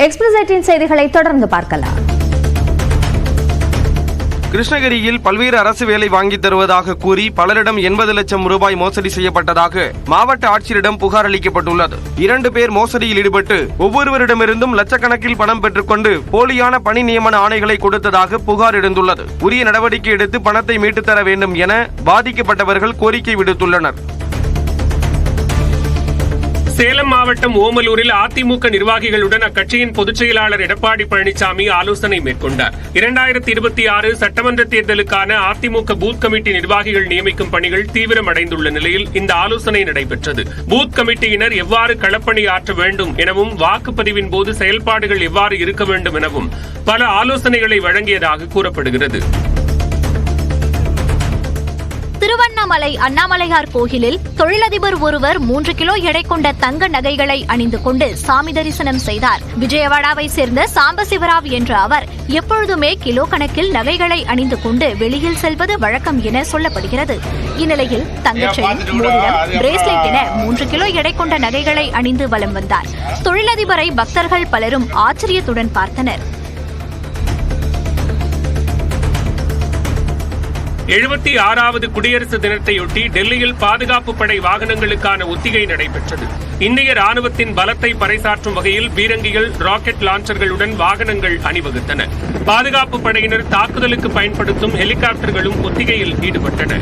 Express செய்திகளை தொடர்ந்து பார்க்கலாம். கிருஷ்ணகிரியில் பல்வேறு அரசு வேலை வாங்கித் தருவதாக கூறி பலரிடம் 80 லட்சம் ரூபாய் மோசடி செய்யப்பட்டதாக மாவட்ட ஆட்சியரிடம் புகார் அளிக்கப்பட்டுள்ளது. 2 பேர் மோசடியில் ஈடுபட்டு ஒவ்வொருவரிடமிருந்தும் லட்சக்கணக்கில் பணம் பெற்றுக்கொண்டு போலியான பணி நியமன ஆணைகளை கொடுத்ததாக புகார் எழுந்துள்ளது. உரிய நடவடிக்கை எடுத்து பணத்தை மீட்டுத் தர வேண்டும் என பாதிக்கப்பட்டவர்கள் கோரிக்கை விடுத்துள்ளனர். சேலம் மாவட்டம் ஓமலூரில் அதிமுக நிர்வாகிகளுடன் அக்கட்சியின் பொதுச் செயலாளர் எடப்பாடி பழனிசாமி ஆலோசனை மேற்கொண்டார். 2026 சட்டமன்ற தேர்தலுக்கான அதிமுக பூத் கமிட்டி நிர்வாகிகள் நியமிக்கும் பணிகள் தீவிரமடைந்துள்ள நிலையில் இந்த ஆலோசனை நடைபெற்றது. பூத் கமிட்டியினர் எவ்வாறு களப்பணி ஆற்ற வேண்டும் எனவும் வாக்குப்பதிவின் போது செயல்பாடுகள் எவ்வாறு இருக்க வேண்டும் எனவும் பல ஆலோசனைகளை வழங்கியதாக கூறப்படுகிறது. திருவண்ணாமலை அண்ணாமலையார் கோயிலில் தொழிலதிபர் ஒருவர் 3 கிலோ எடை கொண்ட தங்க நகைகளை அணிந்து கொண்டு சாமி தரிசனம் செய்தார். விஜயவாடாவை சேர்ந்த சாம்பசிவராவ் என்ற அவர் எப்பொழுதுமே கிலோ கணக்கில் நகைகளை அணிந்து கொண்டு வெளியில் செல்வது வழக்கம் என சொல்லப்படுகிறது. இந்நிலையில் தங்க செயின், மோதிரம், பிரேஸ்லெட் என 3 கிலோ எடை கொண்ட நகைகளை அணிந்து வலம் வந்தார். தொழிலதிபரை பக்தர்கள் பலரும் ஆச்சரியத்துடன் பார்த்தனர். 76வது குடியரசு தினத்தையொட்டி டெல்லியில் பாதுகாப்பு படை வாகனங்களுக்கான ஒத்திகை நடைபெற்றது. இந்திய ராணுவத்தின் பலத்தை பறைசாற்றும் வகையில் பீரங்கிகள், ராக்கெட் லான்ச்சர்களுடன் வாகனங்கள் அணிவகுத்தன. பாதுகாப்பு படையினர் தாக்குதலுக்கு பயன்படுத்தும் ஹெலிகாப்டர்களும் ஒத்திகையில் ஈடுபட்டன.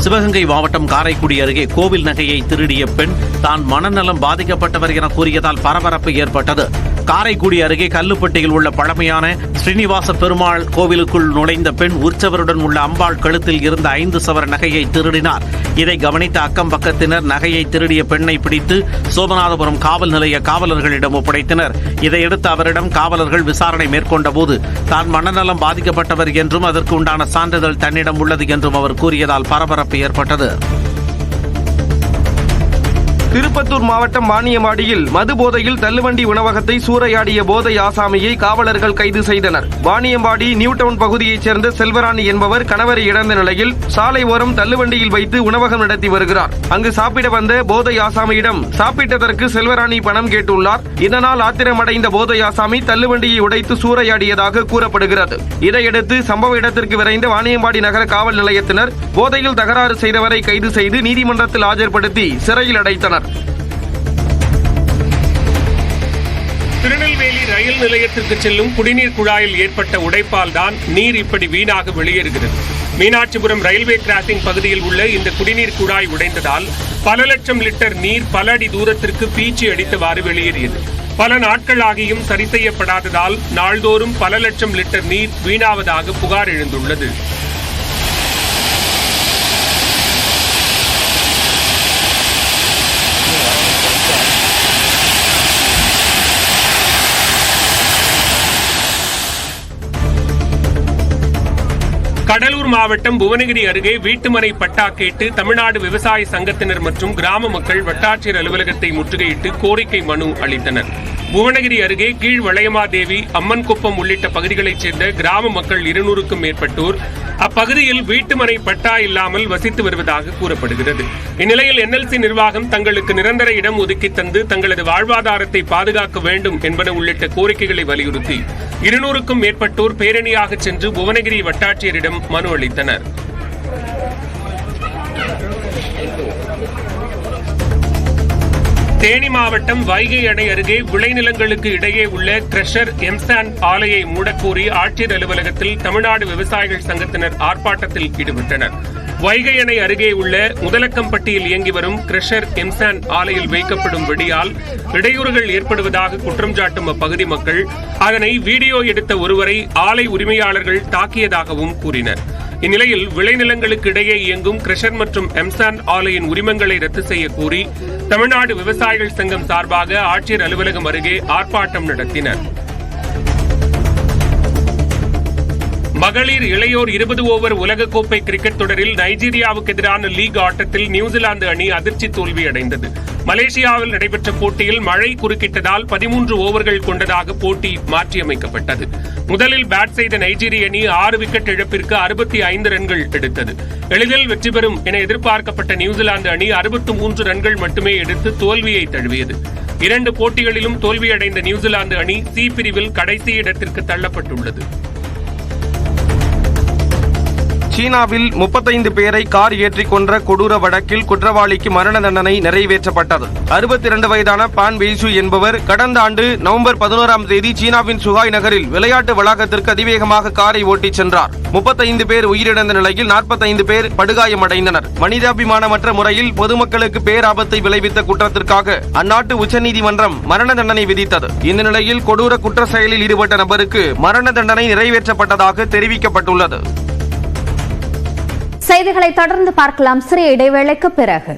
சிவகங்கை மாவட்டம் காரைக்குடி அருகே கோவில் நகையை திருடிய பெண் தான் மனநலம் பாதிக்கப்பட்டவர் என கூறியதால் பரபரப்பு ஏற்பட்டது. காரைக்குடி அருகே கல்லுப்பட்டியில் உள்ள பழமையான ஸ்ரீனிவாச பெருமாள் கோவிலுக்குள் நுழைந்த பெண் உற்சவருடன் உள்ள அம்பாள் கழுத்தில் இருந்த 5 சவர நகையை திருடினார். இதை கவனித்த அக்கம் பக்கத்தினர் நகையை திருடிய பெண்ணை பிடித்து சோமநாதபுரம் காவல் நிலைய காவலர்களிடம் ஒப்படைத்தனர். இதையடுத்து அவரிடம் காவலர்கள் விசாரணை மேற்கொண்ட போது தான் மனநலம் பாதிக்கப்பட்டவர் என்றும் அதற்கு உண்டான சான்றிதழ் தன்னிடம் உள்ளது என்றும் அவர் கூறியதால் பரபரப்பு ஏற்பட்டது. திருப்பத்தூர் மாவட்டம் வாணியம்பாடியில் மது போதையில் தள்ளுவண்டி உணவகத்தை சூறையாடிய போதை ஆசாமியை காவலர்கள் கைது செய்தனர். வாணியம்பாடி நியூடவுன் பகுதியைச் சேர்ந்த செல்வராணி என்பவர் கணவரை இழந்த நிலையில் சாலை ஓரம் தள்ளுவண்டியில் வைத்து உணவகம் நடத்தி வருகிறார். அங்கு சாப்பிட வந்த போதை ஆசாமியிடம் சாப்பிட்டதற்கு செல்வராணி பணம் கேட்டுள்ளார். இதனால் ஆத்திரமடைந்த போதை ஆசாமி தள்ளுவண்டியை உடைத்து சூறையாடியதாக கூறப்படுகிறது. இதையடுத்து சம்பவ இடத்திற்கு விரைந்த வாணியம்பாடி நகர காவல் நிலையத்தினர் போதையில் தகராறு செய்தவரை கைது செய்து நீதிமன்றத்தில் ஆஜர்படுத்தி சிறையில் அடைத்தனர். திருநெல்வேலி ரயில் நிலையத்திற்கு செல்லும் குடிநீர் குழாயில் ஏற்பட்ட உடைப்பால் தான் நீர் இப்படி வீணாக வெளியேறுகிறது. மீனாட்சிபுரம் ரயில்வே கிராசிங் பகுதியில் உள்ள இந்த குடிநீர் குழாய் உடைந்ததால் பல லட்சம் லிட்டர் நீர் பல அடி தூரத்திற்கு பீச்சி அடித்தவாறு வெளியேறியது. பல நாட்களாகியும் சரி செய்யப்படாததால் நாள்தோறும் பல லட்சம் லிட்டர் நீர் வீணாவதாக புகார் எழுந்துள்ளது. கடலூர் மாவட்டம் புவனகிரி அருகே வீட்டுமனை பட்டா கேட்டு தமிழ்நாடு விவசாய சங்கத்தினர் மற்றும் கிராம மக்கள் வட்டாட்சியர் அலுவலகத்தை முற்றுகையிட்டு கோரிக்கை மனு அளித்தனர். புவனகிரி அருகே கீழ் வளையமாதேவி, அம்மன்குப்பம் உள்ளிட்ட பகுதிகளைச் சேர்ந்த கிராம மக்கள் 200க்கும் மேற்பட்டோர் அப்பகுதியில் வீட்டுமனை பட்டா இல்லாமல் வசித்து வருவதாக கூறப்படுகிறது. இந்நிலையில் NLC நிர்வாகம் தங்களுக்கு நிரந்தர இடம் ஒதுக்கி தந்து தங்களது வாழ்வாதாரத்தை பாதுகாக்க வேண்டும் என்பன உள்ளிட்ட கோரிக்கைகளை வலியுறுத்தி 200க்கும் மேற்பட்டோர் பேரணியாக சென்று புவனகிரி வட்டாட்சியரிடம் மனு அளித்தனர். தேனி மாவட்டம் வைகை அணை அருகே விளைநிலங்களுக்கு இடையே உள்ள கிரஷர் எம்சாண்ட் ஆலையை மூடக்கோரி ஆட்சியர் அலுவலகத்தில் தமிழ்நாடு விவசாயிகள் சங்கத்தினர் ஆர்ப்பாட்டத்தில் ஈடுபட்டனர். வைகை அணை அருகே உள்ள முதலக்கம்பட்டியில் இயங்கி வரும் கிரஷர் எம்சாண்ட் ஆலையில் வைக்கப்படும் வெடியால் இடையூறுகள் ஏற்படுவதாக குற்றம் சாட்டும் அப்பகுதி மக்கள் அதனை வீடியோ எடுத்த ஒருவரை ஆலை உரிமையாளர்கள் தாக்கியதாகவும் கூறினர். இந்நிலையில் விளைநிலங்களுக்கு இடையே இயங்கும் கிரஷர் மற்றும் எம்சாண்ட் ஆலையின் உரிமங்களை ரத்து செய்ய கோரி தமிழ்நாடு விவசாயிகள் சங்கம் சார்பாக ஆட்சியர் அலுவலகம் அருகே ஆர்ப்பாட்டம் நடத்தினர். மகளிர் இளையோர் 20 ஓவர் உலகக்கோப்பை கிரிக்கெட் தொடரில் நைஜீரியாவுக்கு எதிரான லீக் ஆட்டத்தில் நியூசிலாந்து அணி அதிர்ச்சி தோல்வியடைந்தது. மலேசியாவில் நடைபெற்ற போட்டியில் மழை குறுக்கிட்டதால் 13 ஓவர்கள் கொண்டதாக போட்டி மாற்றியமைக்கப்பட்டது. முதலில் பேட் செய்த நைஜீரிய அணி 6 விக்கெட் இழப்பிற்கு 65 ரன்கள் எடுத்தது. எளிதில் வெற்றி பெறும் என எதிர்பார்க்கப்பட்ட நியூசிலாந்து அணி 63 ரன்கள் மட்டுமே எடுத்து தோல்வியை தழுவியது. 2 போட்டிகளிலும் தோல்வியடைந்த நியூசிலாந்து அணி சி பிரிவில் கடைசி இடத்திற்கு தள்ளப்பட்டுள்ளது. சீனாவில் 35 பேரை கார் ஏற்றிக் கொன்ற கொடூர வழக்கில் குற்றவாளிக்கு மரண தண்டனை நிறைவேற்றப்பட்டது. 62 வயதான பான் வெய்சு என்பவர் கடந்த ஆண்டு நவம்பர் 11ஆம் தேதி சீனாவின் சுகாய் நகரில் விளையாட்டு வளாகத்திற்கு அதிவேகமாக காரை ஓட்டிச் சென்றார். 35 பேர் உயிரிழந்த நிலையில் 45 பேர் படுகாயமடைந்தனர். மனிதாபிமானமற்ற முறையில் பொதுமக்களுக்கு பேராபத்தை விளைவித்த குற்றத்திற்காக அந்நாட்டு உச்சநீதிமன்றம் மரண தண்டனை விதித்தது. இந்த நிலையில் கொடூர குற்ற செயலில் ஈடுபட்ட நபருக்கு மரண தண்டனை நிறைவேற்றப்பட்டதாக தெரிவிக்கப்பட்டுள்ளது. செய்திகளை தொடர்ந்து பார்க்கலாம் சிறிய இடைவேளைக்கு பிறகு.